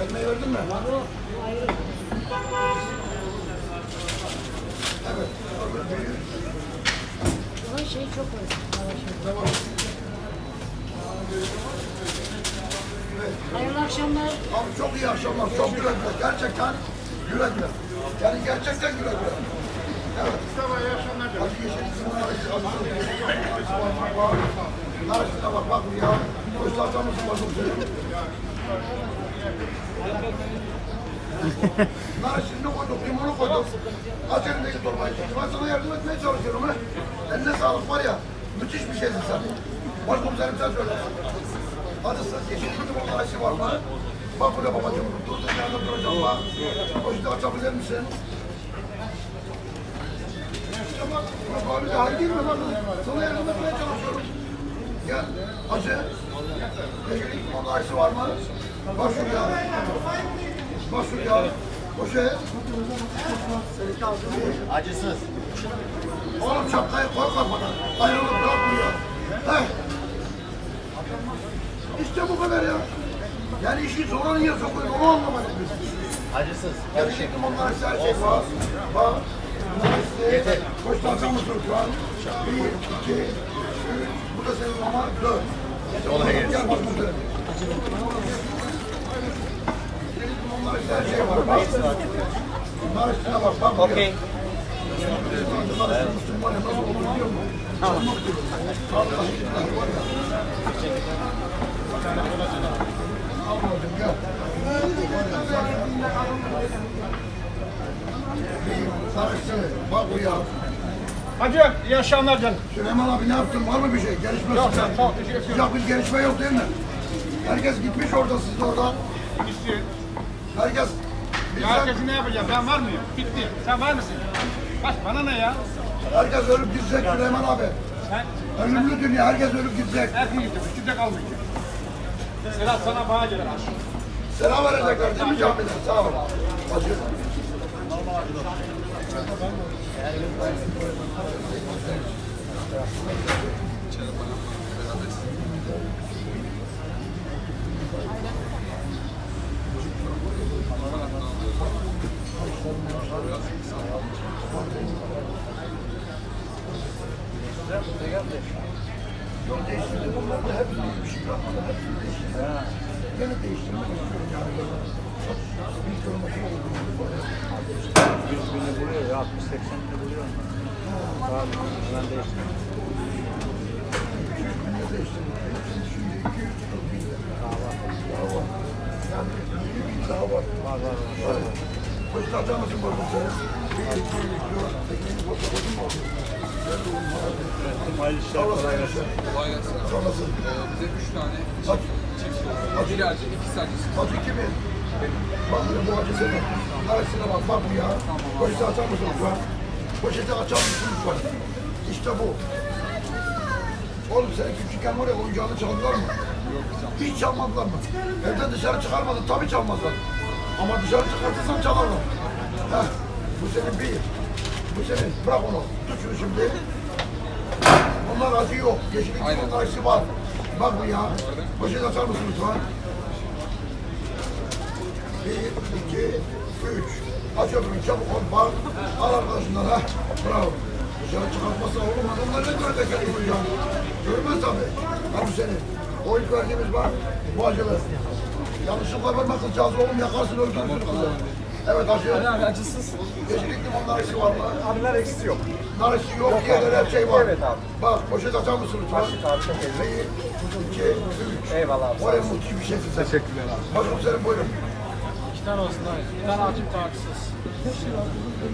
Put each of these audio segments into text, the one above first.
Ekmeği verdin mi? Evet. Ama şey çok önemli. Hayırlı akşamlar. Abi çok iyi akşamlar, çok güle güle. Gerçekten güle güle. Yani gerçekten güle güle. Evet. Mustafa iyi akşamlar. Hadi geçelim. Narışına bak, bak ya. Göstersen mısın başım seni? Narışını koyduk, limonu koyduk. Aç elindeki torbayı. Ben sana yardım etmeye çalışıyorum. He. Eline sağlık var ya. Müthiş bir şeysin sen. Başkomiserim sen söyle. Hadi siz yeşillik limonun aşı var mı? Bak buraya babacığım. Durduğun yerde duracağım bak. Poşeti açabilir misin? Bak abi de hayır değil mi lan? Sana yardım etmeye çalışıyorum. Gel. Acı. Yeşillik limonun aşı var mı? Bak şuraya. Bak şuraya. Poşet. Acısız. Oğlum şapkayı koy kafana. Ayrılıp bırakmıyor. Heh. İşte bu kadar ya. Yani işi zora niye sokuyorsun onu anlamadık biz. Acısız. Gerçekten onlar her şey var. Bak. Yeter. Koş tartı mısın şu an? 1, 2, 3. Bu da senin ama 4. Olay gelsin. Gel bak bu tarafa. Onlar her şey var. Bak. Bunlar üstüne bak. Bak. Okey. Müslüman ya nasıl olur biliyor musun? Tamam. Gel. Sarısı, bak bu ya. Hacı iyi akşamlar canım. Süleyman abi ne yaptın? Var mı bir şey? Gelişme Yok, sıcak. sağ ol, teşekkür ederim. Sıcak bir gelişme yok değil mi? Herkes gitmiş orada, siz de orada. İstiyor. Herkes... Bizden, Herkesi ne yapacağım? Ben var mıyım? Bitti. Sen var mısın? Bak bana ne ya? herkes ölüp gidecek Süleyman abi. Sen Ölümlü dünya, herkes ölüp gidecek. her gün gidiyorsun. Kimde kalmayacak. Selam sana bana gelir aşk. Selam verecekler değil mi camide? Sağ ol. Hacı. Yok değiştirdim. Bunlar da hep bir şey bırakmadı. Hepsini değiştirdim. Gene değiştirmek istiyorum yani. Bir kilometre oldu. 100 bini buluyor ya 60-80 bini buluyor. Daha ben değiştirdim. 200 binde değiştirdim. Şimdi 240 bin lira. Daha var. Yani 100 bin daha var. Var. Poşet atar mısın bakın sen? 1, 2, 3, 4, 8, 9, 10 mu oldu? Hayırlı işler, kolay gelsin. Kolay gelsin. Sonrasın. Bize 3 tane Aç. çift oldu. Biri acı, ikisi acısız. Aç 2000. Bak buraya bu acı senin. Arasına bak, bak bu ya. Poşeti açar mısın lütfen? Poşeti açar mısın lütfen? İşte bu. Oğlum senin küçükken var ya oyuncağını çaldılar mı? Hiç çalmadılar mı? Evden dışarı çıkarmadın, tabii çalmazlar. Ama dışarı çıkartırsan çalarlar. Heh, bu senin bir. Bu senin, bırak onu. Tut şunu şimdi. Onlar acı yok. Yeşillik limonun acısı var. Bak bu ya. Poşet açar mısın lütfen? 1, 2, 3. Aç öbürünü çabuk ol. Bak. Al arkadaşından ha. Bravo. Dışarı çıkartmazsa olur mu? Adamlar ne görecek yani bu ya? Görmez tabii. Ha bu senin. O ilk verdiğimiz var. Bu acılı. Yanlışlıkla verme kızcağız oğlum yakarsın öldürürsün kızı. Evet acı. Abi acısız. Yeşillik limon narışı var mı? Abiler eksi yok. Narışı yok, diğerleri her şey var. Evet abi. Bak poşet açar mısın lütfen? Abi çok iyi. 1, 2, 3. Eyvallah abi. Vay müthiş bir şeysin sen. Teşekkürler abi. Başkomiserim buyurun. 2 tane olsun abi. Bir tane acı bir tane acısız.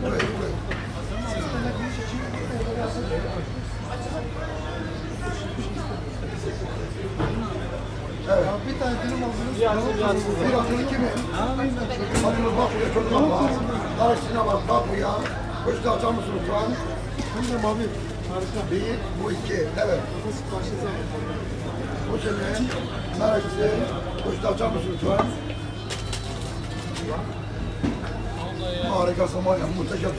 Buraya, buraya. Evet. Bir tane dilim aldınız. Bir acı bir acısız. Bir acılı kimi? Acılı bak buraya çocuk bak. Narışına bak, bak bu ya. Poşeti açar mısın lütfen? Hem de mavi. Harika. Bir, bu iki. Evet. Nasıl karşınıza Poşeti, mersi. Poşeti açar mısın lütfen? Harikasın var ya, muhteşem.